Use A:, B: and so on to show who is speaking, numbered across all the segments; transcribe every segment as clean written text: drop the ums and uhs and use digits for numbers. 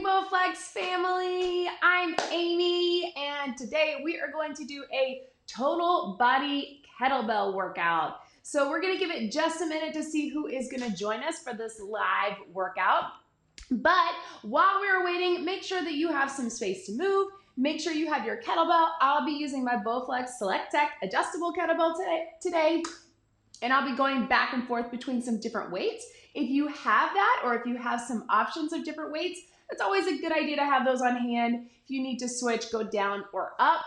A: Bowflex family. I'm Amy, and today we are going to do a total body kettlebell workout. So we're gonna give it just a minute to see who is gonna join us for this live workout. But while we're waiting, make sure that you have some space to move. Make sure you have your kettlebell. I'll be using my Bowflex Select Tech adjustable kettlebell today, and I'll be going back and forth between some different weights. If you have that, or if you have some options of different weights, it's always a good idea to have those on hand. If you need to switch, go down or up.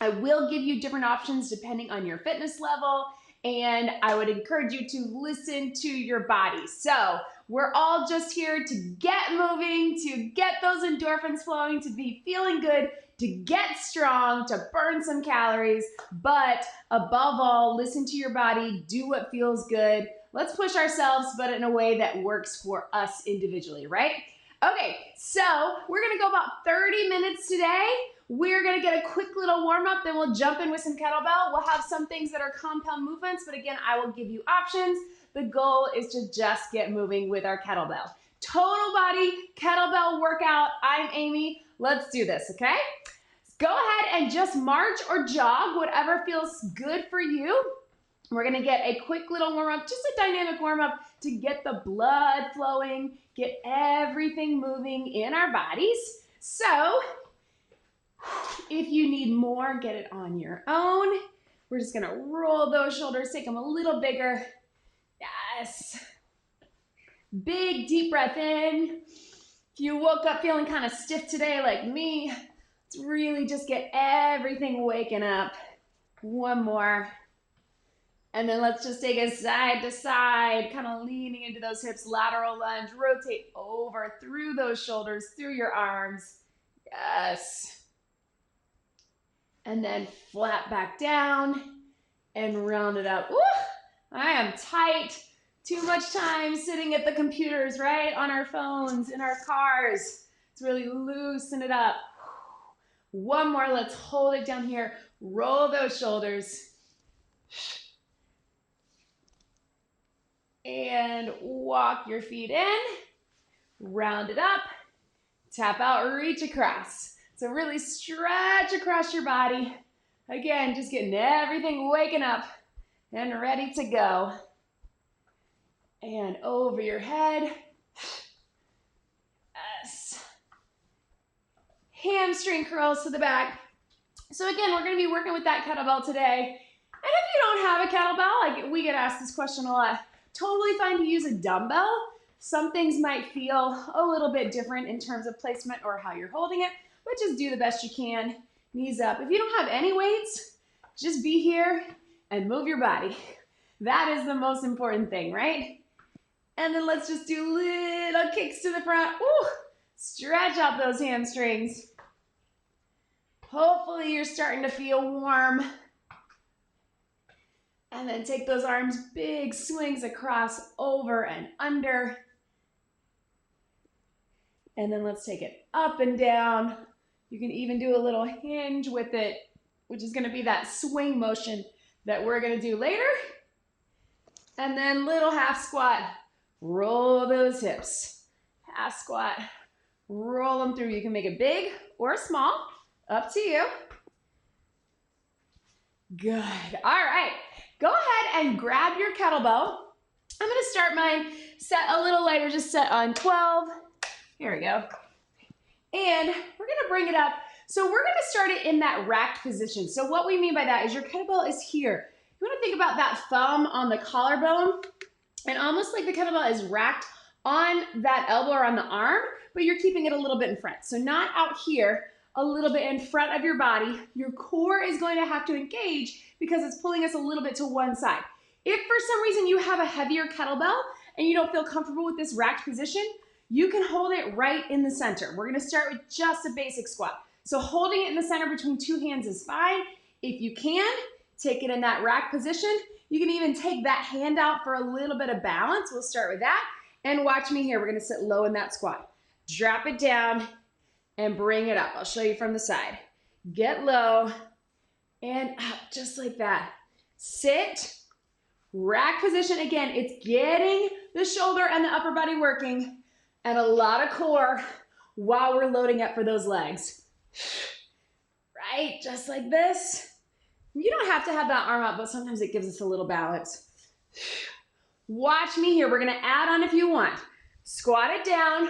A: I will give you different options depending on your fitness level, and I would encourage you to listen to your body. So we're all just here to get moving, to get those endorphins flowing, to be feeling good, to get strong, to burn some calories, but above all, listen to your body, do what feels good. Let's push ourselves, but in a way that works for us individually, right? Okay, so we're gonna go about 30 minutes today. We're gonna get a quick little warm up, then we'll jump in with some kettlebell. We'll have some things that are compound movements, but again, I will give you options. The goal is to just get moving with our kettlebell. Total body kettlebell workout. I'm Amy. Let's do this, okay? Go ahead and just march or jog, whatever feels good for you. We're gonna get a quick little warm up, just a dynamic warm up to get the blood flowing, get everything moving in our bodies. So if you need more, get it on your own. We're just gonna roll those shoulders, take them a little bigger. Yes. Big deep breath in. If you woke up feeling kind of stiff today like me, let's really just get everything waking up. One more. And then let's just take it side to side, kind of leaning into those hips, lateral lunge, rotate over through those shoulders, through your arms. Yes. And then flat back down and round it up. Woo! I am tight. Too much time sitting at the computers, right? On our phones, in our cars. Let's really loosen it up. One more, let's hold it down here. Roll those shoulders. And walk your feet in, round it up, tap out, reach across. So really stretch across your body. Again, just getting everything waking up and ready to go. And over your head. Yes. Hamstring curls to the back. So again, we're gonna be working with that kettlebell today. And if you don't have a kettlebell, we get asked this question a lot. Totally fine to use a dumbbell. Some things might feel a little bit different in terms of placement or how you're holding it, but just do the best you can. Knees up. If you don't have any weights, just be here and move your body. That is the most important thing, right? And then let's just do little kicks to the front. Ooh, stretch out those hamstrings. Hopefully you're starting to feel warm. And then take those arms, big swings across, over and under. And then let's take it up and down. You can even do a little hinge with it, which is gonna be that swing motion that we're gonna do later. And then little half squat, roll those hips. Half squat, roll them through. You can make it big or small, up to you. Good, all right. Go ahead and grab your kettlebell. I'm gonna start mine set a little lighter, just set on 12. Here we go. And we're gonna bring it up. So we're gonna start it in that racked position. So what we mean by that is your kettlebell is here. You wanna think about that thumb on the collarbone, and almost like the kettlebell is racked on that elbow or on the arm, but you're keeping it a little bit in front. So not out here, a little bit in front of your body. Your core is going to have to engage because it's pulling us a little bit to one side. If for some reason you have a heavier kettlebell and you don't feel comfortable with this racked position, you can hold it right in the center. We're gonna start with just a basic squat. So holding it in the center between two hands is fine. If you can, take it in that rack position. You can even take that hand out for a little bit of balance. We'll start with that. And watch me here, we're gonna sit low in that squat. Drop it down and bring it up. I'll show you from the side. Get low and up, just like that. Sit, rack position. Again, it's getting the shoulder and the upper body working and a lot of core while we're loading up for those legs. Right, just like this. You don't have to have that arm up, but sometimes it gives us a little balance. Watch me here. We're gonna add on if you want. Squat it down,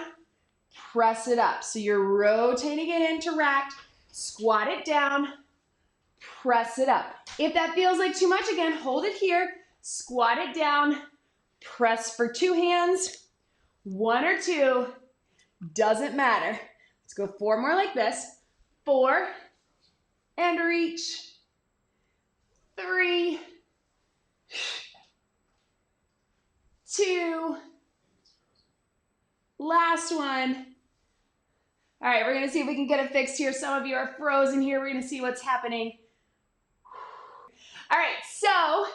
A: press it up. So you're rotating it into racked, squat it down, press it up. If that feels like too much, again, hold it here, squat it down, press for 2 hands, 1 or 2, doesn't matter. Let's go 4 more like this. 4, and reach. 3, 2, last one. All right, we're gonna see if we can get it fixed here. Some of you are frozen here. We're gonna see what's happening. All right, so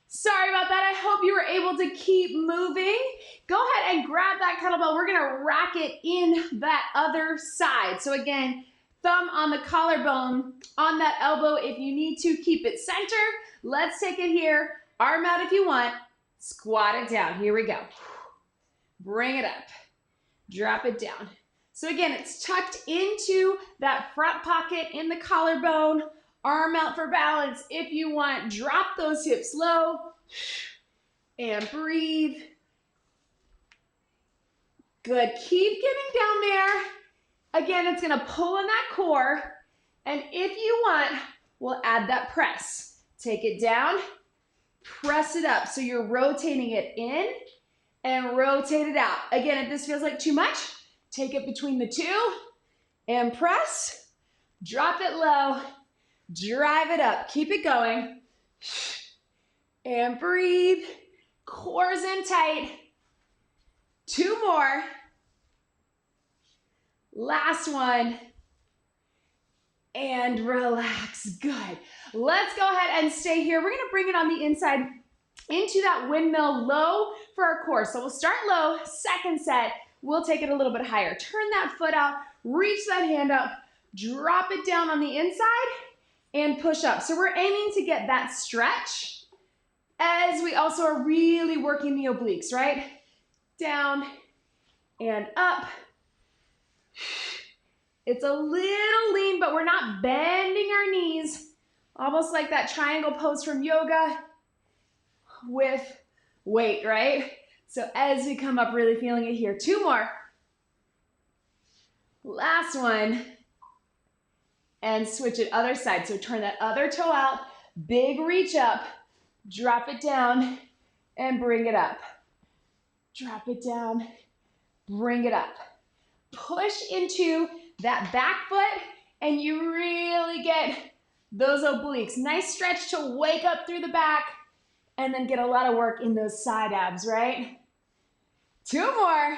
A: sorry about that. I hope you were able to keep moving. Go ahead and grab that kettlebell. We're gonna rack it in that other side. So again, thumb on the collarbone, on that elbow if you need to. Keep it center. Let's take it here. Arm out if you want. Squat it down. Here we go. Bring it up. Drop it down. So again, it's tucked into that front pocket in the collarbone. Arm out for balance if you want. Drop those hips low and breathe. Good. Keep getting down there. Again, it's going to pull in that core. And if you want, we'll add that press. Take it down, press it up. So you're rotating it in and rotate it out. Again, if this feels like too much, take it between the 2 and press. Drop it low, drive it up. Keep it going. And breathe. Core's in tight. 2 more. Last one. And relax. Good. Let's go ahead and stay here. We're going to bring it on the inside into that windmill low for our core. So we'll start low. Second set, we'll take it a little bit higher. Turn that foot out. Reach that hand up. Drop it down on the inside and push up. So we're aiming to get that stretch as we also are really working the obliques, right? Down and up. It's a little lean, but we're not bending our knees. Almost like that triangle pose from yoga with weight, right? So as we come up, really feeling it here. 2 more. Last one. And switch it other side. So turn that other toe out. Big reach up. Drop it down and bring it up. Drop it down. Bring it up. Push into that back foot and you really get those obliques. Nice stretch to wake up through the back and then get a lot of work in those side abs, right? 2 more.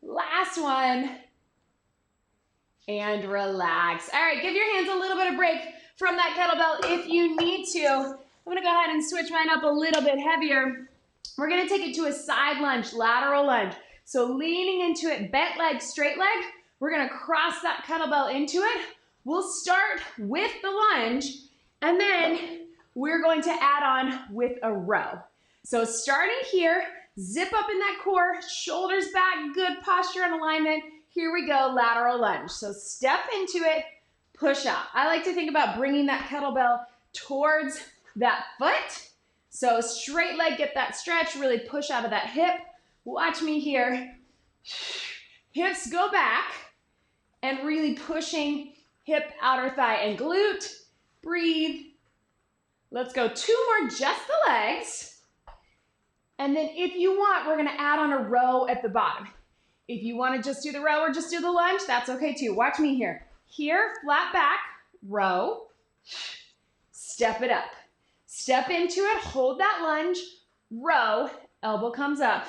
A: Last one. And relax. All right, give your hands a little bit of break from that kettlebell if you need to. I'm gonna go ahead and switch mine up a little bit heavier. We're gonna take it to a side lunge, lateral lunge. So leaning into it, bent leg, straight leg. We're gonna cross that kettlebell into it. We'll start with the lunge, and then we're going to add on with a row. So starting here, zip up in that core, shoulders back, good posture and alignment. Here we go, lateral lunge. So step into it, push out. I like to think about bringing that kettlebell towards that foot. So straight leg, get that stretch, really push out of that hip. Watch me here. Hips go back and really pushing hip, outer thigh, and glute. Breathe. Let's go 2 more, just the legs. And then if you want, we're gonna add on a row at the bottom. If you wanna just do the row or just do the lunge, that's okay too. Watch me here. Here, flat back, row. Step it up. Step into it, hold that lunge, row, elbow comes up.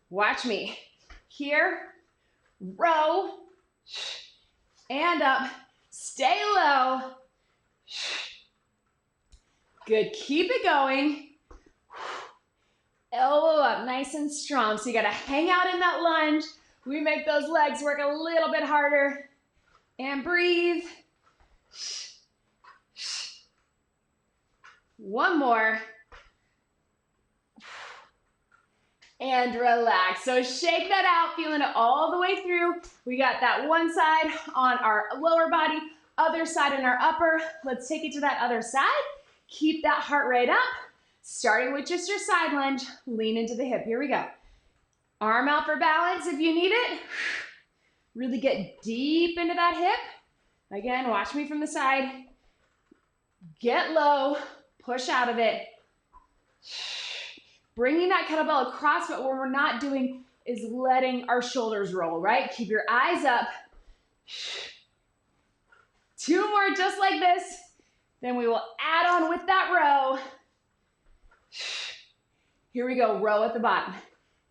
A: Watch me. Here, row, and up. Stay low. Good, keep it going. Elbow up, nice and strong. So you gotta hang out in that lunge. We make those legs work a little bit harder. And breathe. 1 more. and relax. So shake that out, feeling it all the way through. We got that one side on our lower body, other side in our upper. Let's take it to that other side. Keep that heart rate up. Starting with just your side lunge, lean into the hip. Here we go. Arm out for balance if you need it. Really get deep into that hip. Again, watch me from the side. Get low, push out of it. Bringing that kettlebell across, but what we're not doing is letting our shoulders roll, right? Keep your eyes up. 2 more just like this. Then we will add on with that row. Here we go, row at the bottom.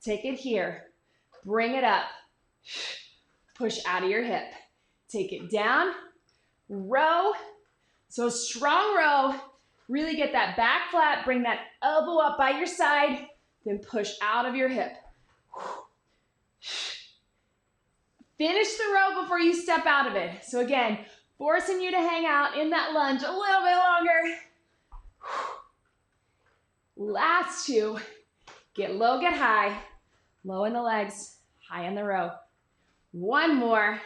A: Take it here, bring it up. Push out of your hip. Take it down, row. So strong row. Really get that back flat, bring that elbow up by your side, then push out of your hip. Finish the row before you step out of it. So again, forcing you to hang out in that lunge a little bit longer. Last 2. Get low, get high. Low in the legs, high in the row. 1 more.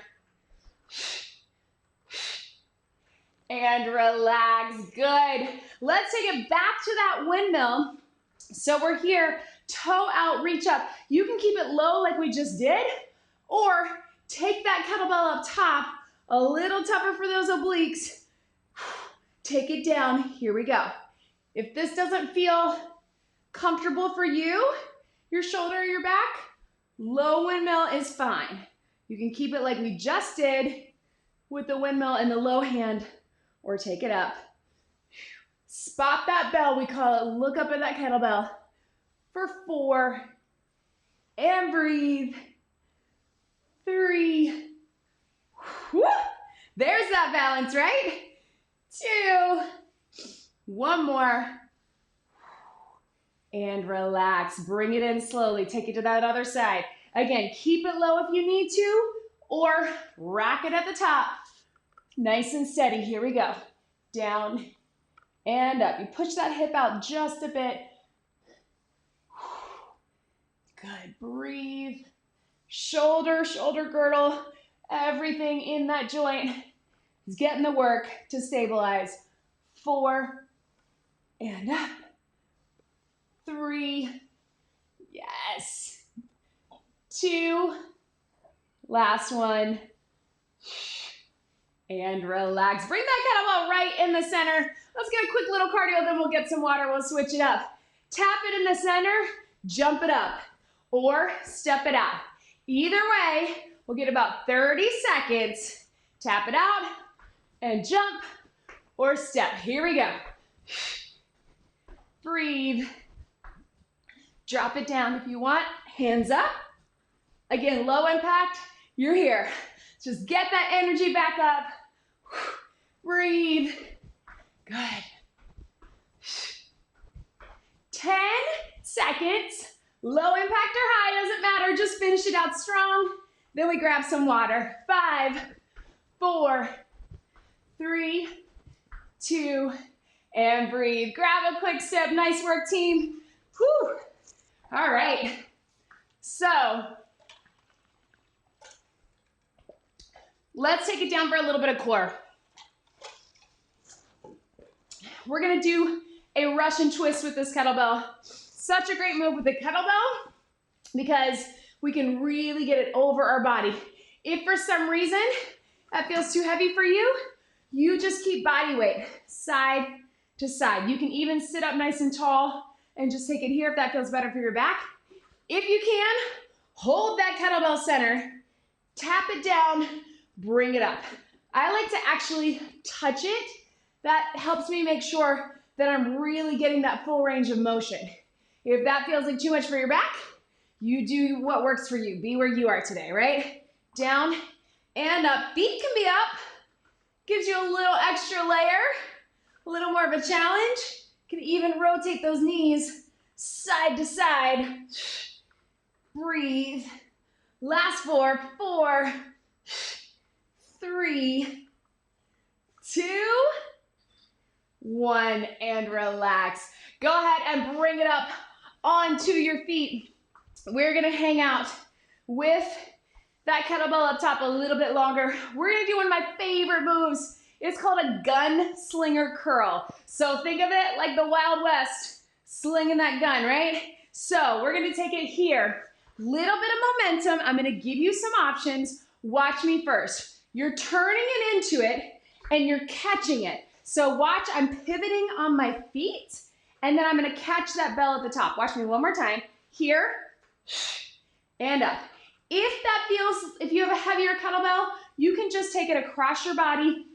A: And relax, good. Let's take it back to that windmill. So we're here, toe out, reach up. You can keep it low like we just did, or take that kettlebell up top, a little tougher for those obliques. Take it down, here we go. If this doesn't feel comfortable for you, your shoulder or your back, low windmill is fine. You can keep it like we just did with the windmill in the low hand, or take it up. Spot that bell, we call it, look up at that kettlebell for 4, and breathe. 3, whoo. There's that balance, right? 2, 1 more, and relax. Bring it in slowly, take it to that other side. Again, keep it low if you need to, or rack it at the top. Nice and steady, here we go. Down and up. You push that hip out just a bit. Good, breathe. Shoulder, shoulder girdle, everything in that joint is getting the work to stabilize. 4, and up. 3, yes. 2, last one. And relax. Bring that kettlebell right in the center. Let's get a quick little cardio, then we'll get some water. We'll switch it up. Tap it in the center, jump it up, or step it out. Either way, we'll get about 30 seconds. Tap it out and jump or step. Here we go. Breathe. Drop it down if you want. Hands up. Again, low impact. You're here. Just get that energy back up. Breathe. Good. 10 seconds. Low impact or high, doesn't matter. Just finish it out strong. Then we grab some water. 5, 4, 3, 2, and breathe. Grab a quick sip. Nice work, team. Whew. All right. So, let's take it down for a little bit of core. We're gonna do a Russian twist with this kettlebell. Such a great move with the kettlebell because we can really get it over our body. If for some reason that feels too heavy for you, you just keep body weight side to side. You can even sit up nice and tall and just take it here if that feels better for your back. If you can, hold that kettlebell center, tap it down, bring it up. I like to actually touch it. That helps me make sure that I'm really getting that full range of motion. If that feels like too much for your back, you do what works for you. Be where you are today, right? Down and up. Feet can be up. Gives you a little extra layer, a little more of a challenge. You can even rotate those knees side to side. Breathe. Last 4, 4, 3, 2, 1, and relax. Go ahead and bring it up onto your feet. we're gonna hang out with that kettlebell up top a little bit longer. We're gonna do one of my favorite moves. It's called a gun slinger curl. So think of it like the Wild West, slinging that gun, right? So we're gonna take it here. Little bit of momentum. I'm gonna give you some options. Watch me first. You're turning it into it and you're catching it. So watch, I'm pivoting on my feet and then I'm gonna catch that bell at the top. Watch me one more time. Here and up. If you have a heavier kettlebell, you can just take it across your body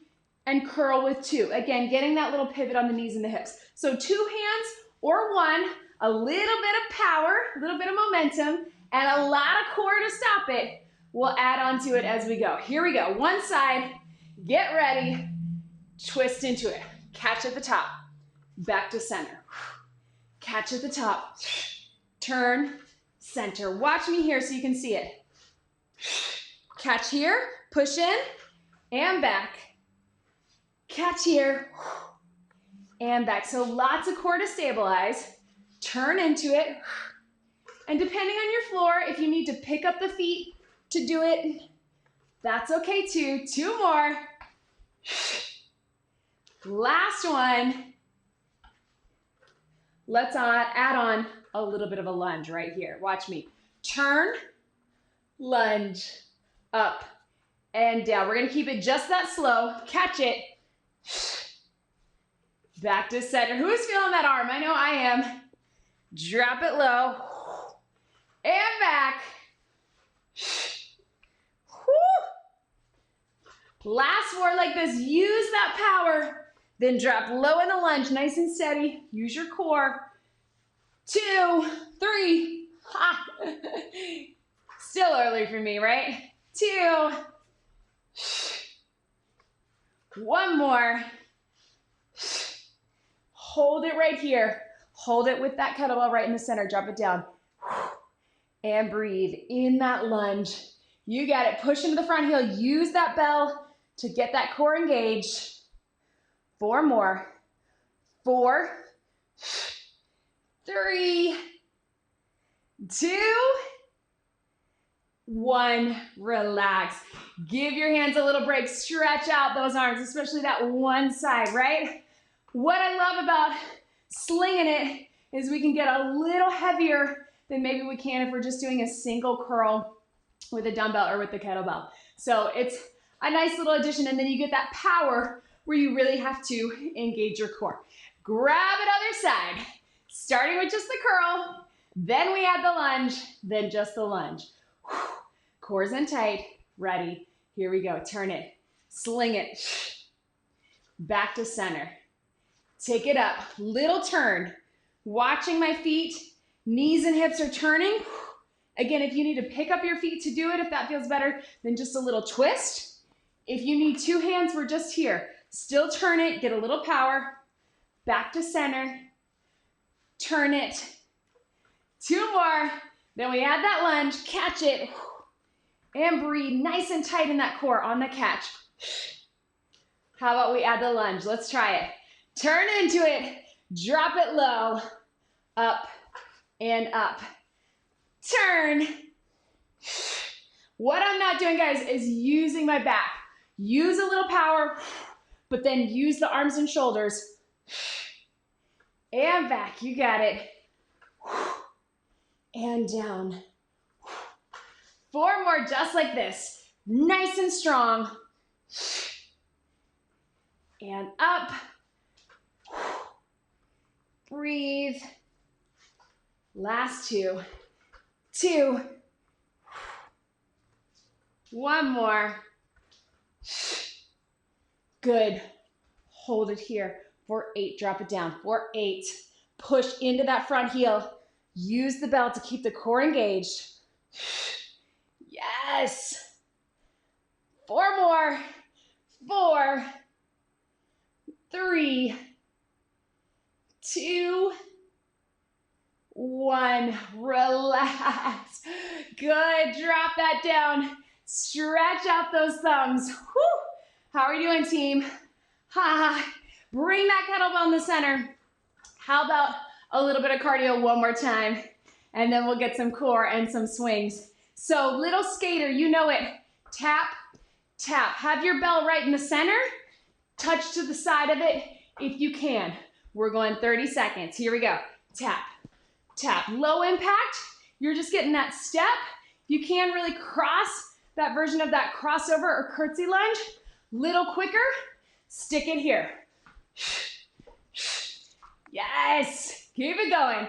A: and curl with two. Again, getting that little pivot on the knees and the hips. So 2 hands or one, a little bit of power, a little bit of momentum, and a lot of core to stop it. We'll add on to it as we go. Here we go. One side, get ready, twist into it. Catch at the top, back to center. Catch at the top, turn, center. Watch me here so you can see it. Catch here, push in, and back. Catch here, and back. So lots of core to stabilize. Turn into it. And depending on your floor, if you need to pick up the feet to do it, that's okay too. 2 more. Last one. Let's add on a little bit of a lunge right here. Watch me. Turn, lunge, up and down. We're gonna keep it just that slow. Catch it. Back to center. Who's feeling that arm? I know I am. Drop it low. And back. Last 4 like this. Use that power. Then drop low in a lunge. Nice and steady. Use your core. 2, 3. Ha. Still early for me, right? 2. 1 more. Hold it right here. Hold it with that kettlebell right in the center. Drop it down. And breathe in that lunge. You got it. Push into the front heel. Use that bell to get that core engaged. 4 more. 4, 3, 2, 1. Relax. Give your hands a little break. Stretch out those arms, especially that one side, right? What I love about slinging it is we can get a little heavier than maybe we can if we're just doing a single curl with a dumbbell or with the kettlebell. So it's a nice little addition, and then you get that power where you really have to engage your core. Grab it other side, starting with just the curl, then we add the lunge, then just the lunge. Core's in tight, ready. Here we go, turn it, sling it, back to center. Take it up, little turn. Watching my feet, knees and hips are turning. Again, if you need to pick up your feet to do it, if that feels better, then just a little twist. If you need 2 hands, we're just here. Still turn it, get a little power. Back to center. Turn it. 2 more. Then we add that lunge, catch it, and breathe nice and tight in that core on the catch. How about we add the lunge? Let's try it. Turn into it, drop it low, up and up. Turn. What I'm not doing, guys, is using my back. Use a little power, but then use the arms and shoulders. And back, you got it. And down. 4 more, just like this. Nice and strong. And up. Breathe. Last 2. 2. 1 more. Good. Hold it here for 8. Drop it down for 8. Push into that front heel. Use the bell to keep the core engaged. Yes. 4 more. 4, 3, 2, 1. Relax. Good. Drop that down. Stretch out those thumbs. Whew. How are you doing, team? Bring that kettlebell in the center. How about a little bit of cardio one more time? and then we'll get some core and some swings. So little skater, you know it. Tap, tap. Have your bell right in the center. Touch to the side of it if you can. We're going 30 seconds. Here we go. Tap, tap. Low impact. You're just getting that step. You can really cross that version of that crossover or curtsy lunge. Little quicker. Stick it here. Yes. Keep it going.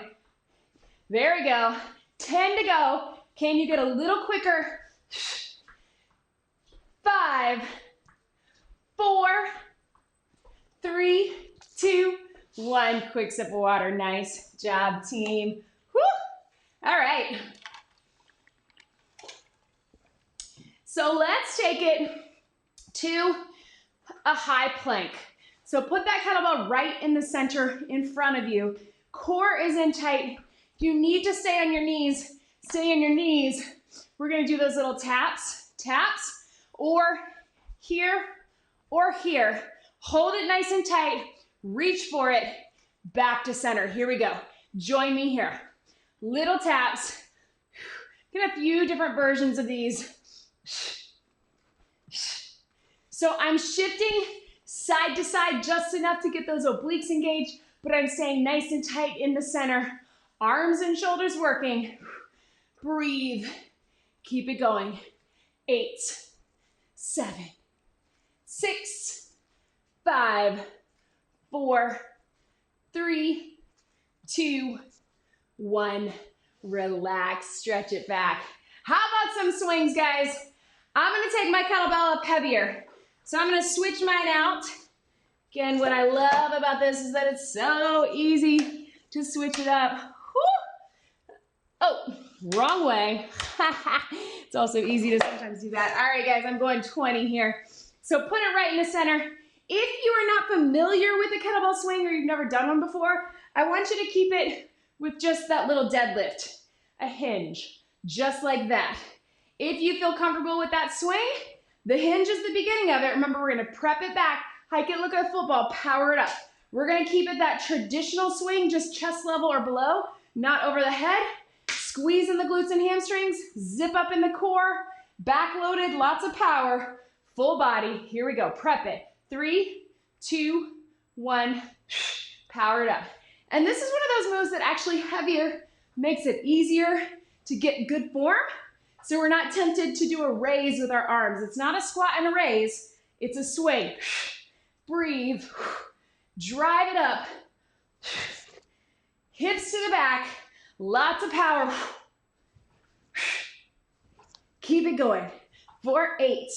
A: There we go. 10 to go. Can you get a little quicker? 5, 4, 3, 2, 1. Quick sip of water. Nice job, team. Woo! All right. So let's take it to a high plank. So put that kettlebell right in the center in front of you. Core is in tight. You need to stay on your knees. Stay on your knees. We're gonna do those little taps, taps, or here, or here. Hold it nice and tight. Reach for it. Back to center. Here we go. Join me here. Little taps. Get a few different versions of these. So I'm shifting side to side just enough to get those obliques engaged, but I'm staying nice and tight in the center. Arms and shoulders working. Breathe. Keep it going. 8, 7, 6, 5, 4, 3, 2, 1. Relax, stretch it back. How about some swings, guys? I'm gonna take my kettlebell up heavier. So I'm gonna switch mine out. Again, what I love about this is that it's so easy to switch it up. Whew. Oh, wrong way. It's also easy to sometimes do that. All right, guys, I'm going 20 here. So put it right in the center. If you are not familiar with the kettlebell swing or you've never done one before, I want you to keep it with just that little deadlift, a hinge, just like that. If you feel comfortable with that swing, the hinge is the beginning of it. Remember, we're gonna prep it back, hike it, look at football, power it up. We're gonna keep it that traditional swing, just chest level or below, not over the head. Squeeze in the glutes and hamstrings, zip up in the core, back loaded, lots of power, full body. Here we go, prep it. 3, 2, 1, power it up. And this is one of those moves that actually heavier makes it easier to get good form. So we're not tempted to do a raise with our arms. It's not a squat and a raise, it's a swing. Breathe, drive it up. Hips to the back, lots of power. Keep it going. 4, 8,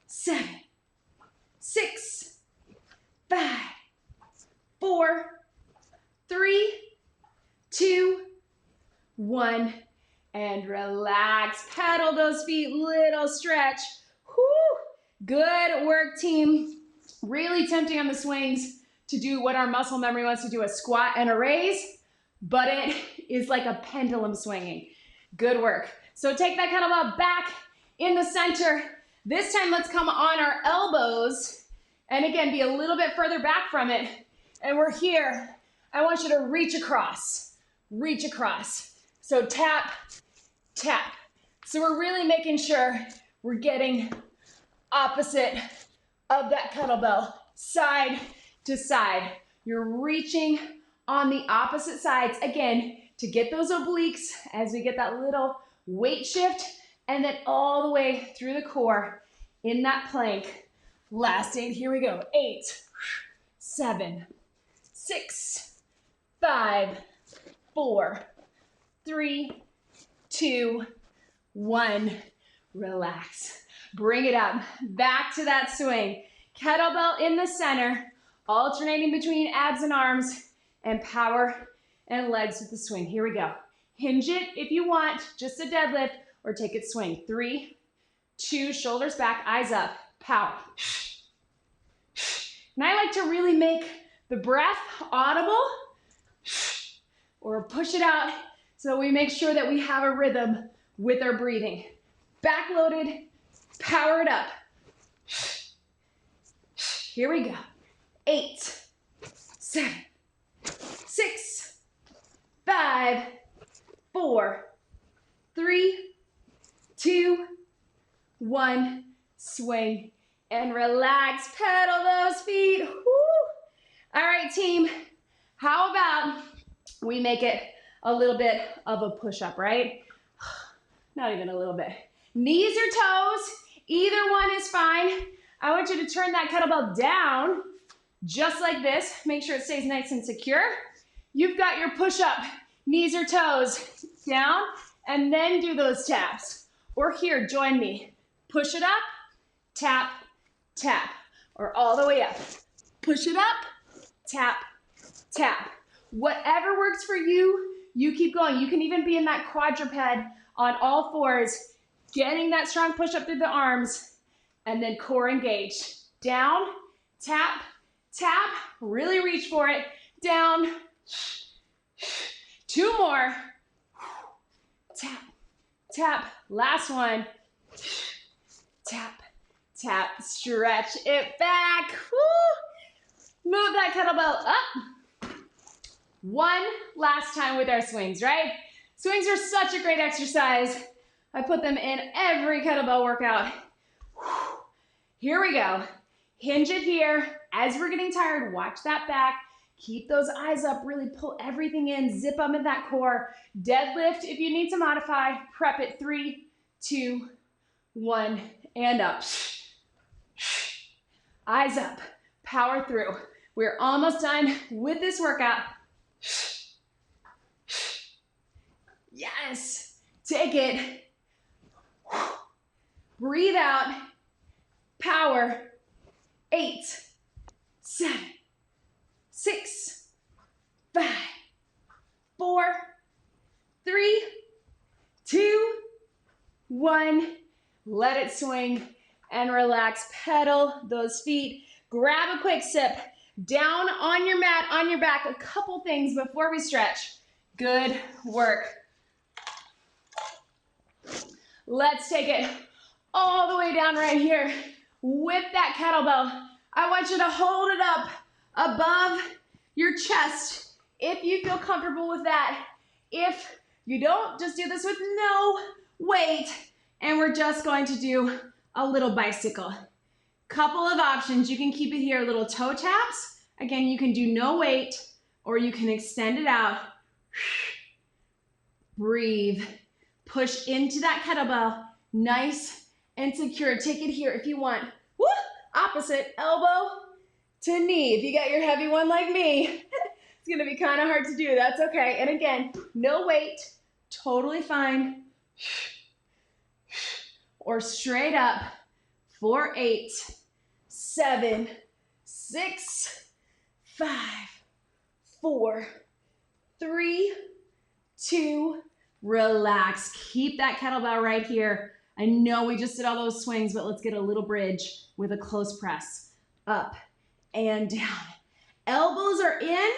A: 7, 6, 5, 4, 3, 2, 1. And relax, pedal those feet, little stretch. Whew. Good work, team. Really tempting on the swings to do what our muscle memory wants to do, a squat and a raise, but it is like a pendulum swinging. Good work. So take that kettlebell back in the center. This time let's come on our elbows and again, be a little bit further back from it. And we're here. I want you to reach across, reach across. So tap, tap. So we're really making sure we're getting opposite of that kettlebell, side to side. You're reaching on the opposite sides, again, to get those obliques as we get that little weight shift, and then all the way through the core in that plank. Last 8, here we go. 8, 7, 6, 5, 4, 3, 2, 1. Relax. Bring it up. Back to that swing. Kettlebell in the center, alternating between abs and arms, and power and legs with the swing. Here we go. Hinge it if you want, just a deadlift, or take it swing. 3, 2, shoulders back, eyes up, power. And I like to really make the breath audible, or push it out so we make sure that we have a rhythm with our breathing. Backloaded, power it up. Here we go. 8, 7, 6, 5, 4, 3, 2, 1. Swing and relax. Pedal those feet. Woo. All right, team. How about we make it a little bit of a push-up, right? Not even a little bit. Knees or toes, either one is fine. I want you to turn that kettlebell down, just like this. Make sure it stays nice and secure. You've got your push-up, knees or toes, down, and then do those taps. Or here, join me. Push it up, tap, tap, or all the way up. Push it up, tap, tap. Whatever works for you, you keep going. You can even be in that quadruped on all fours, getting that strong push up through the arms, and then core engaged. Down, tap, tap, really reach for it. Down, 2 more. Tap, tap, last one. Tap, tap, stretch it back. Woo. Move that kettlebell up. One last time with our swings, right? Swings are such a great exercise. I put them in every kettlebell workout. Here we go. Hinge it here. As we're getting tired, watch that back. Keep those eyes up, really pull everything in, zip up in that core. Deadlift, if you need to modify, prep it. 3, 2, 1, and up. Eyes up, power through. We're almost done with this workout. Yes, take it. Breathe out, power. 8, 7, 6, 5, 4, 3, 2, 1. Let it swing and relax. Pedal those feet. Grab a quick sip. Down on your mat, on your back. A couple things before we stretch. Good work. Let's take it all the way down right here with that kettlebell. I want you to hold it up above your chest if you feel comfortable with that. If you don't, just do this with no weight, and we're just going to do a little bicycle. Couple of options. You can keep it here, little toe taps. Again, you can do no weight, or you can extend it out. Breathe. Push into that kettlebell. Nice and secure. Take it here if you want. Woo! Opposite elbow to knee. If you got your heavy one like me, it's gonna be kind of hard to do. That's okay. And again, no weight, totally fine. Or straight up for 8, 7, 6, 5, 4, 3, 2, relax. Keep that kettlebell right here. I know we just did all those swings, but let's get a little bridge with a close press. Up and down. Elbows are in.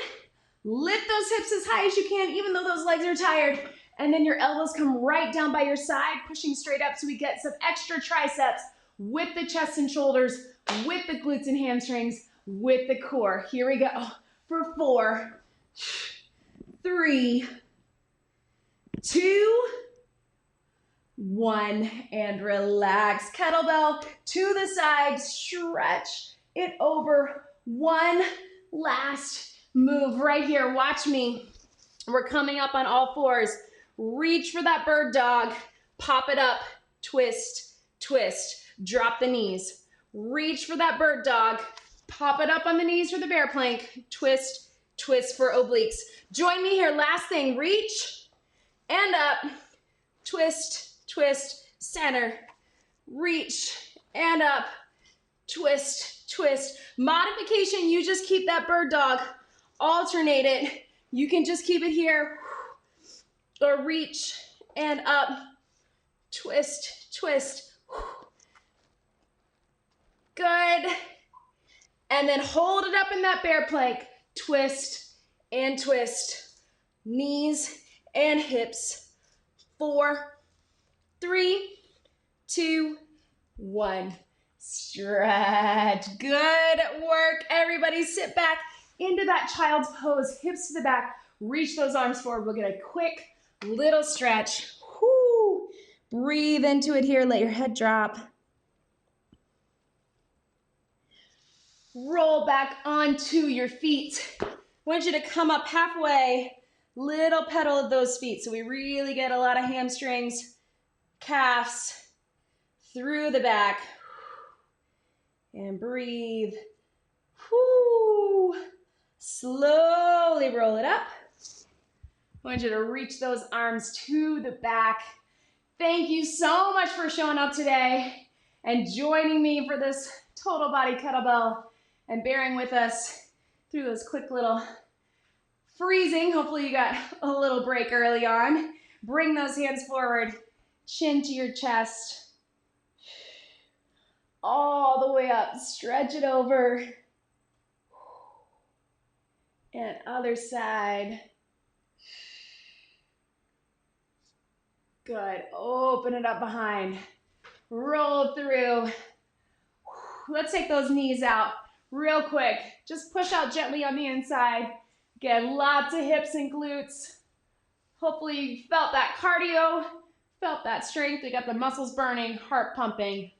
A: Lift those hips as high as you can, even though those legs are tired. And then your elbows come right down by your side, pushing straight up so we get some extra triceps with the chest and shoulders, with the glutes and hamstrings, with the core. Here we go for 4, 3, 2, 1, and relax. Kettlebell to the side, stretch it over. One last move right here. Watch me. We're coming up on all fours. Reach for that bird dog. Pop it up. Twist, twist. Drop the knees. Reach for that bird dog. Pop it up on the knees for the bear plank. Twist, twist for obliques. Join me here. Last thing. Reach and up. Twist, twist, center. Reach and up. Twist, twist. Modification, you just keep that bird dog. Alternate it. You can just keep it here. Or reach and up. Twist, twist. Good. And then hold it up in that bear plank. Twist and twist. Knees and hips. 4, 3, 2, 1. Stretch. Good work, everybody. Sit back into that child's pose. Hips to the back. Reach those arms forward. We'll get a quick Little stretch. Whoo. Breathe into it here. Let your head drop. Roll back onto your feet. I want you to come up halfway. Little pedal of those feet so we really get a lot of hamstrings, calves, through the back. And breathe. Whoo. Slowly roll it up. I want you to reach those arms to the back. Thank you so much for showing up today and joining me for this total body kettlebell and bearing with us through those quick little freezing. Hopefully you got a little break early on. Bring those hands forward, chin to your chest. All the way up, stretch it over. And other side. Good, open it up behind. Roll through. Let's take those knees out real quick. Just push out gently on the inside. Get lots of hips and glutes. Hopefully you felt that cardio, felt that strength. We got the muscles burning, heart pumping.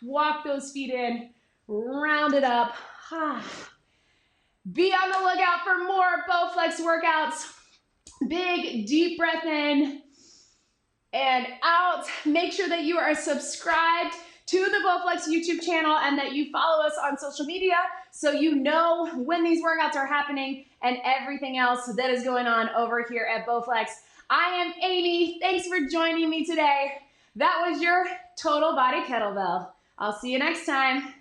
A: Walk those feet in, round it up. Be on the lookout for more Bowflex workouts. Big, deep breath in and out. Make sure that you are subscribed to the Bowflex YouTube channel and that you follow us on social media so you know when these workouts are happening and everything else that is going on over here at Bowflex. I am Amy. Thanks for joining me today. That was your total body kettlebell. I'll see you next time.